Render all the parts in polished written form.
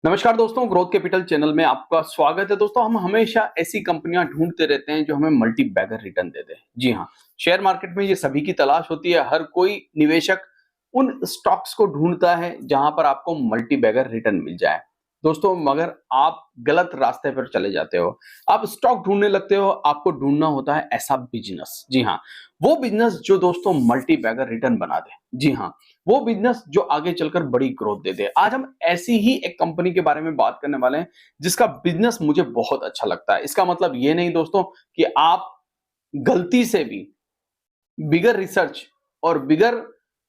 नमस्कार दोस्तों, growth capital channel में आपका स्वागत है। दोस्तों, हम हमेशा ऐसी कंपनियां ढूंढते रहते हैं जो हमें मल्टी बैगर रिटर्न दे दे। जी हाँ, शेयर मार्केट में ये सभी की तलाश होती है। हर कोई निवेशक उन स्टॉक्स को ढूंढता है जहां पर आपको मल्टी बैगर रिटर्न मिल जाए। दोस्तों, मगर आप गलत रास्ते पर चले जाते हो। आप स्टॉक ढूंढने लगते हो, आपको ढूंढना होता है ऐसा बिजनेस। जी हाँ, वो बिजनेस जो दोस्तों मल्टी बैगर रिटर्न बना दे। जी हाँ, वो बिजनेस जो आगे चलकर बड़ी ग्रोथ दे दे। आज हम ऐसी ही एक कंपनी के बारे में बात करने वाले हैं जिसका बिजनेस मुझे बहुत अच्छा लगता है। इसका मतलब ये नहीं दोस्तों कि आप गलती से भी बिगर रिसर्च और बिगर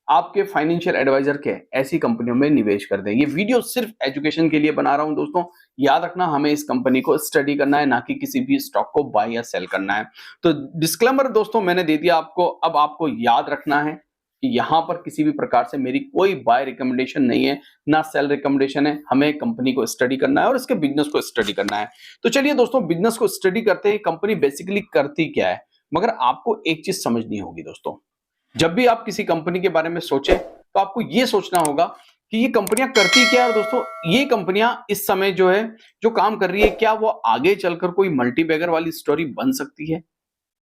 आपके फाइनेंशियल एडवाइजर के ऐसी कंपनियों में निवेश कर दें। ये वीडियो सिर्फ एजुकेशन के लिए बना रहा हूं दोस्तों। याद रखना, हमें इस कंपनी को स्टडी करना है, ना कि किसी भी स्टॉक को बाय या सेल करना है। तो डिस्क्लेमर दोस्तों मैंने दे दिया आपको। अब आपको याद रखना है कि यहां पर किसी भी प्रकार से मेरी कोई बाय रिकमेंडेशन नहीं है, ना सेल रिकमेंडेशन है। हमें कंपनी को स्टडी करना है और इसके बिजनेस को स्टडी करना है। तो चलिए दोस्तों, बिजनेस को स्टडी करते हैं। कंपनी बेसिकली करती क्या है, मगर आपको एक चीज समझनी होगी दोस्तों। जब भी आप किसी कंपनी के बारे में सोचें तो आपको यह सोचना होगा कि ये कंपनियां करती क्या है। और दोस्तों, ये कंपनियां इस समय जो है, जो काम कर रही है, क्या वो आगे चलकर कोई मल्टीबैगर वाली स्टोरी बन सकती है,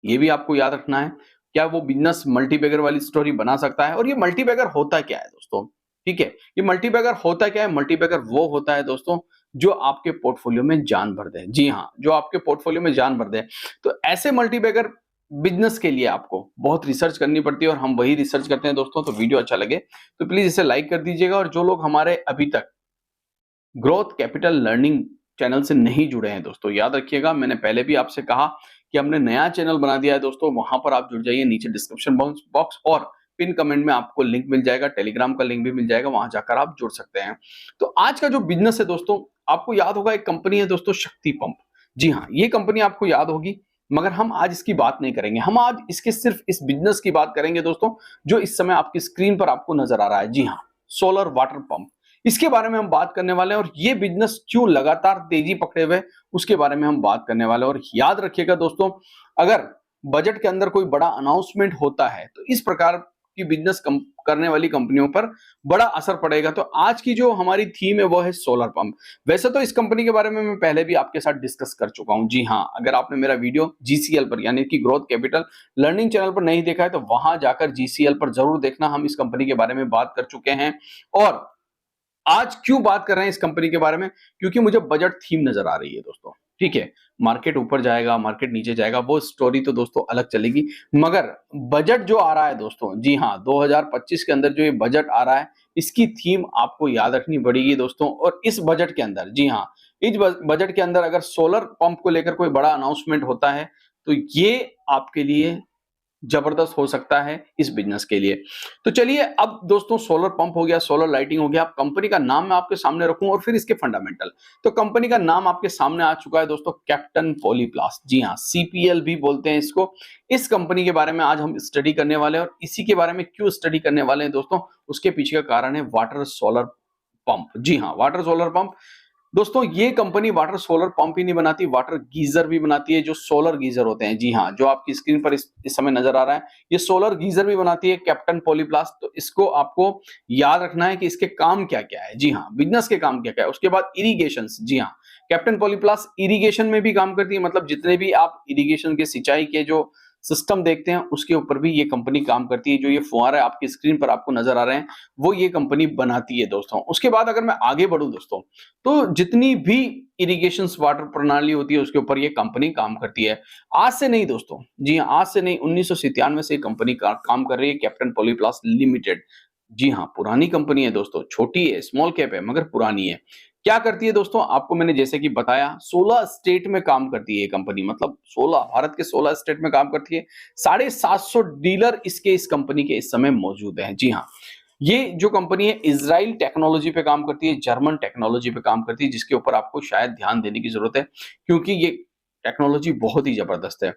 ये भी आपको याद रखना है। क्या वो बिजनेस मल्टीबैगर वाली स्टोरी बना सकता है? और ये मल्टीबैगर होता क्या है दोस्तों? ठीक है, ये मल्टीबैगर होता क्या है? मल्टीबैगर वो होता है दोस्तों जो आपके पोर्टफोलियो में जान भर दे। जी हाँ, जो आपके पोर्टफोलियो में जान भर दे। तो ऐसे मल्टीबैगर बिजनेस के लिए आपको बहुत रिसर्च करनी पड़ती है और हम वही रिसर्च करते हैं दोस्तों। तो वीडियो अच्छा लगे तो प्लीज इसे लाइक कर दीजिएगा। और जो लोग हमारे अभी तक ग्रोथ कैपिटल लर्निंग चैनल से नहीं जुड़े हैं दोस्तों, याद रखिएगा, मैंने पहले भी आपसे कहा कि हमने नया चैनल बना दिया है दोस्तों। वहां पर आप जुड़ जाइए। नीचे डिस्क्रिप्शन बॉक्स और पिन कमेंट में आपको लिंक मिल जाएगा, टेलीग्राम का लिंक भी मिल जाएगा, वहां जाकर आप जुड़ सकते हैं। तो आज का जो बिजनेस है दोस्तों, आपको याद होगा एक कंपनी है दोस्तों, शक्ति पंप। जी हाँ, ये कंपनी आपको याद होगी, मगर हम आज इसकी बात नहीं करेंगे। हम आज इसके सिर्फ इस बिजनेस की बात करेंगे दोस्तों, जो इस समय आपकी स्क्रीन पर आपको नजर आ रहा है। जी हाँ, सोलर वाटर पंप, इसके बारे में हम बात करने वाले हैं। और ये बिजनेस क्यों लगातार तेजी पकड़े हुए, उसके बारे में हम बात करने वाले हैं। और याद रखिएगा दोस्तों, अगर बजट के अंदर कोई बड़ा अनाउंसमेंट होता है तो इस प्रकार की बिजनेस करने वाली कंपनियों पर बड़ा असर पड़ेगा। तो आज की जो हमारी थीम है वो है सोलर पंप। वैसे तो इस कंपनी के बारे में मैं पहले भी आपके साथ डिस्कस कर चुका हूं। जी हाँ, अगर आपने मेरा वीडियो जीसीएल पर यानी कि ग्रोथ कैपिटल लर्निंग चैनल पर नहीं देखा है तो वहां जाकर जीसीएल पर जरूर देखना। हम इस कंपनी के बारे में बात कर चुके हैं। और आज क्यों बात कर रहे हैं इस कंपनी के बारे में? क्योंकि मुझे बजट थीम नजर आ रही है दोस्तों। ठीक है, मार्केट ऊपर जाएगा, मार्केट नीचे जाएगा, वो स्टोरी तो दोस्तों अलग चलेगी। मगर बजट जो आ रहा है दोस्तों, जी हाँ, 2025 के अंदर जो ये बजट आ रहा है, इसकी थीम आपको याद रखनी पड़ेगी दोस्तों। और इस बजट के अंदर, जी हाँ, इस बजट के अंदर अगर सोलर पंप को लेकर कोई बड़ा अनाउंसमेंट होता है तो ये आपके लिए जबरदस्त हो सकता है इस बिजनेस के लिए। तो चलिए, अब दोस्तों सोलर पंप हो गया, सोलर लाइटिंग हो गया, अब कंपनी का नाम मैं आपके सामने रखूं और फिर इसके फंडामेंटल। तो कंपनी का नाम आपके सामने आ चुका है दोस्तों, कैप्टन पॉलीप्लास्ट। जी हाँ, सीपीएल भी बोलते हैं इसको। इस कंपनी के बारे में आज हम स्टडी करने वाले हैं। और इसी के बारे में क्यों स्टडी करने वाले हैं दोस्तों, उसके पीछे का कारण है वाटर सोलर पंप। जी हाँ, वाटर सोलर पंप। दोस्तों, ये कंपनी वाटर सोलर पंप ही नहीं बनाती, वाटर गीजर भी बनाती है, जो सोलर गीजर होते हैं। जी हाँ, जो आपकी स्क्रीन पर इस समय नजर आ रहा है, ये सोलर गीजर भी बनाती है कैप्टन पॉलीप्लास्ट। तो इसको आपको याद रखना है कि इसके काम क्या क्या है। जी हाँ, बिजनेस के काम क्या क्या है। उसके बाद इरिगेशन। जी हाँ, कैप्टन पॉलीप्लास्ट इरिगेशन में भी काम करती है। मतलब जितने भी आप इरिगेशन के, सिंचाई के जो सिस्टम देखते हैं, उसके ऊपर भी ये कंपनी काम करती है। जो ये फुहारा आपकी स्क्रीन पर आपको नजर आ रहे हैं, वो ये कंपनी बनाती है दोस्तों। उसके बाद अगर मैं आगे बढ़ूं दोस्तों, तो जितनी भी इरिगेशन वाटर प्रणाली होती है उसके ऊपर ये कंपनी काम करती है। आज से नहीं दोस्तों, जी हाँ, आज से नहीं, 1997 से कंपनी काम कर रही है, कैप्टन पॉलीप्लास्ट लिमिटेड। जी हाँ, पुरानी कंपनी है दोस्तों, छोटी है, स्मॉल कैप है, मगर पुरानी है। क्या करती है दोस्तों, आपको मैंने जैसे कि बताया, 16 स्टेट में काम करती है ये कंपनी। मतलब 16, भारत के 16 स्टेट में काम करती है। 750 डीलर इस कंपनी के इस समय मौजूद हैं। जी हाँ, ये जो कंपनी है इजराइल टेक्नोलॉजी पे काम करती है, जर्मन टेक्नोलॉजी पे काम करती है, जिसके ऊपर आपको शायद ध्यान देने की जरूरत है, क्योंकि ये टेक्नोलॉजी बहुत ही जबरदस्त है।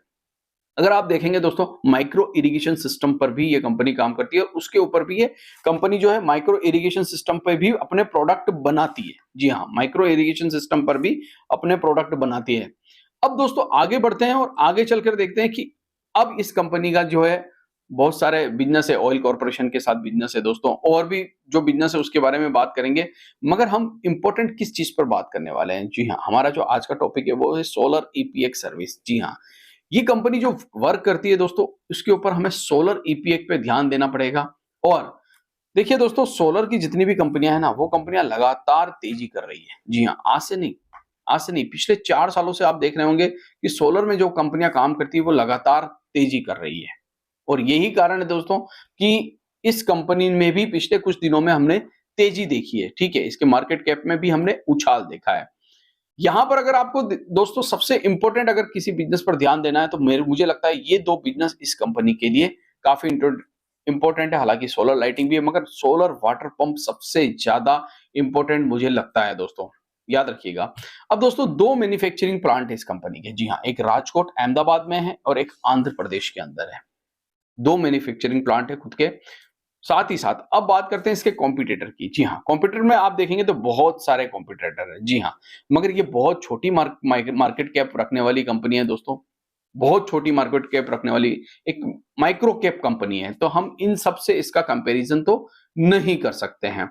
अगर आप देखेंगे दोस्तों, माइक्रो इरिगेशन सिस्टम पर भी ये कंपनी काम करती है। और उसके ऊपर भी ये कंपनी जो है माइक्रो इरिगेशन सिस्टम पर भी अपने प्रोडक्ट बनाती है। जी हाँ, माइक्रो इरिगेशन सिस्टम पर भी अपने प्रोडक्ट बनाती है। अब दोस्तों आगे बढ़ते हैं और आगे चलकर देखते हैं कि अब इस कंपनी का जो है बहुत सारे बिजनेस है, ऑयल कॉर्पोरेशन के साथ बिजनेस है दोस्तों, और भी जो बिजनेस है उसके बारे में बात करेंगे। मगर हम इंपॉर्टेंट किस चीज पर बात करने वाले हैं? जी हाँ, हमारा जो आज का टॉपिक है वो है सोलर ईपीएक्स सर्विस। जी हाँ, ये कंपनी जो वर्क करती है दोस्तों, उसके ऊपर हमें सोलर ईपीएक्स पे ध्यान देना पड़ेगा। और देखिए दोस्तों, सोलर की जितनी भी कंपनियां हैं ना, वो कंपनियां लगातार तेजी कर रही है। जी हाँ, आज से नहीं, पिछले 4 सालों से आप देख रहे होंगे कि सोलर में जो कंपनियां काम करती है वो लगातार तेजी कर रही है। और यही कारण है दोस्तों कि इस कंपनी में भी पिछले कुछ दिनों में हमने तेजी देखी है, ठीक है? इसके मार्केट कैप में भी हमने उछाल देखा है। यहाँ पर अगर आपको दोस्तों सबसे इंपॉर्टेंट अगर किसी बिजनेस पर ध्यान देना है तो मुझे लगता है ये 2 बिजनेस इस कंपनी के लिए काफी इंपॉर्टेंट है। हालांकि सोलर लाइटिंग भी है, मगर सोलर वाटर पंप सबसे ज्यादा इंपॉर्टेंट मुझे लगता है दोस्तों, याद रखिएगा। अब दोस्तों 2 मैन्युफैक्चरिंग प्लांट है इस कंपनी के। जी हाँ, एक राजकोट अहमदाबाद में है और एक आंध्र प्रदेश के अंदर है। 2 मैन्युफैक्चरिंग प्लांट है खुद के। साथ ही साथ अब बात करते हैं इसके कॉम्पिटिटर की। जी हाँ, कॉम्पिटिटर में आप देखेंगे तो बहुत सारे कॉम्पिटिटर हैं। जी हाँ, मगर ये बहुत छोटी मार्केट कैप रखने वाली कंपनी है दोस्तों। बहुत छोटी मार्केट कैप रखने वाली एक माइक्रो कैप कंपनी है। तो हम इन सब से इसका कंपैरिजन तो नहीं कर सकते हैं।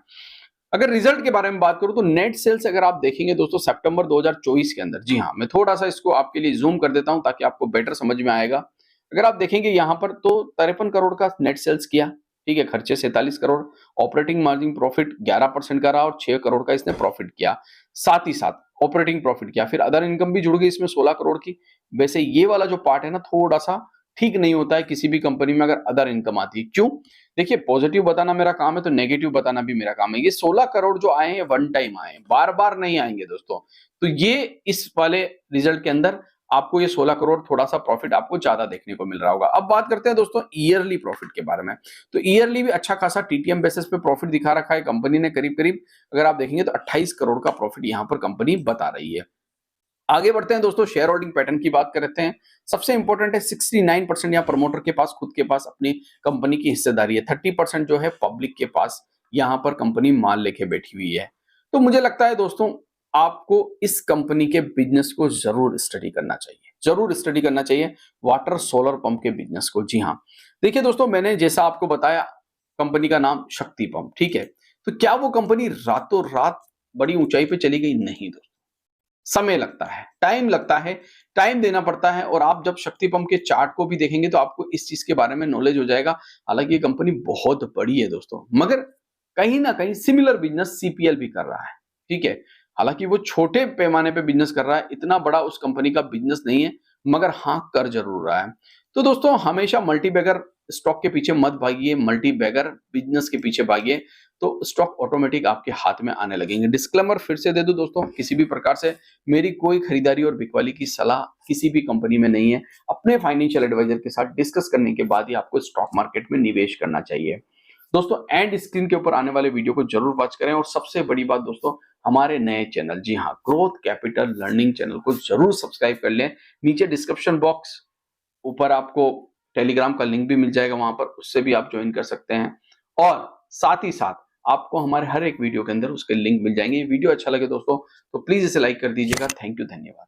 अगर रिजल्ट के बारे में बात करूं तो नेट सेल्स अगर आप देखेंगे दोस्तों सितंबर 2024 के अंदर, जी हाँ, मैं थोड़ा सा इसको आपके लिए जूम कर देता हूं ताकि आपको बेटर समझ में आएगा। अगर आप देखेंगे यहां पर तो 53 करोड़ का नेट सेल्स किया, ठीक है, खर्चे 47 करोड़, ऑपरेटिंग मार्जिन प्रॉफिट 11% का रहा और 6 करोड़ का इसने प्रॉफिट किया। साथ ही साथ ऑपरेटिंग प्रॉफिट किया, फिर अदर इनकम भी जुड़ गई इसमें 16 करोड़ की। वैसे ये वाला जो पार्ट है ना, थोड़ा सा ठीक नहीं होता है किसी भी कंपनी में अगर अदर इनकम आती है। क्यों? देखिए, पॉजिटिव बताना मेरा काम है तो नेगेटिव बताना भी मेरा काम है। ये 16 करोड़ जो आए हैं वन टाइम आए हैं, बार बार नहीं आएंगे दोस्तों। तो ये इस वाले रिजल्ट के अंदर आपको ये 16 करोड़ थोड़ा सा प्रॉफिट आपको ज्यादा देखने को मिल रहा होगा। अब बात करते हैं दोस्तों ईयरली प्रॉफिट के बारे में। तो ईयरली भी अच्छा खासा टीटीएम बेसिस पे प्रॉफिट दिखा रखा है कंपनी ने। करीब करीब अगर आप देखेंगे तो 28 करोड़ का प्रॉफिट यहाँ पर कंपनी बता रही है। आगे बढ़ते हैं दोस्तों, शेयर होल्डिंग पैटर्न की बात करते हैं। सबसे इंपॉर्टेंट है 69% यहाँ प्रमोटर के पास, खुद के पास अपनी कंपनी की हिस्सेदारी है। 30% जो है पब्लिक के पास यहाँ पर कंपनी माल लेके बैठी हुई है। तो मुझे लगता है दोस्तों आपको इस कंपनी के बिजनेस को जरूर स्टडी करना चाहिए, जरूर स्टडी करना चाहिए वाटर सोलर पंप के बिजनेस को। जी हाँ, देखिए दोस्तों, मैंने जैसा आपको बताया कंपनी का नाम शक्ति पंप, ठीक है? तो क्या वो कंपनी रातों रात बड़ी ऊंचाई पे चली गई? नहीं दोस्तों, समय लगता है, टाइम लगता है, टाइम देना पड़ता है। और आप जब शक्ति पंप के चार्ट को भी देखेंगे तो आपको इस चीज के बारे में नॉलेज हो जाएगा। हालांकि ये कंपनी बहुत बड़ी है दोस्तों, मगर कहीं ना कहीं सिमिलर बिजनेस सीपीएल भी कर रहा है, ठीक है? हालांकि वो छोटे पैमाने पे बिजनेस कर रहा है, इतना बड़ा उस कंपनी का बिजनेस नहीं है, मगर हाँ कर जरूर रहा है। तो दोस्तों हमेशा मल्टीबैगर स्टॉक के पीछे मत भागिए, मल्टीबैगर बिजनेस के पीछे भागिए, तो स्टॉक ऑटोमेटिक आपके हाथ में आने लगेंगे। डिस्क्लेमर फिर से दे दूं दोस्तों, किसी भी प्रकार से मेरी कोई खरीदारी और बिकवाली की सलाह किसी भी कंपनी में नहीं है। अपने फाइनेंशियल एडवाइजर के साथ डिस्कस करने के बाद ही आपको स्टॉक मार्केट में निवेश करना चाहिए। दोस्तों एंड स्क्रीन के ऊपर आने वाले वीडियो को जरूर वॉच करें। और सबसे बड़ी बात दोस्तों, हमारे नए चैनल, जी हाँ, ग्रोथ कैपिटल लर्निंग चैनल को जरूर सब्सक्राइब कर लें। नीचे डिस्क्रिप्शन बॉक्स ऊपर आपको टेलीग्राम का लिंक भी मिल जाएगा, वहां पर उससे भी आप ज्वाइन कर सकते हैं। और साथ ही साथ आपको हमारे हर एक वीडियो के अंदर उसके लिंक मिल जाएंगे। ये वीडियो अच्छा लगे दोस्तों तो प्लीज इसे लाइक कर दीजिएगा। थैंक यू, धन्यवाद।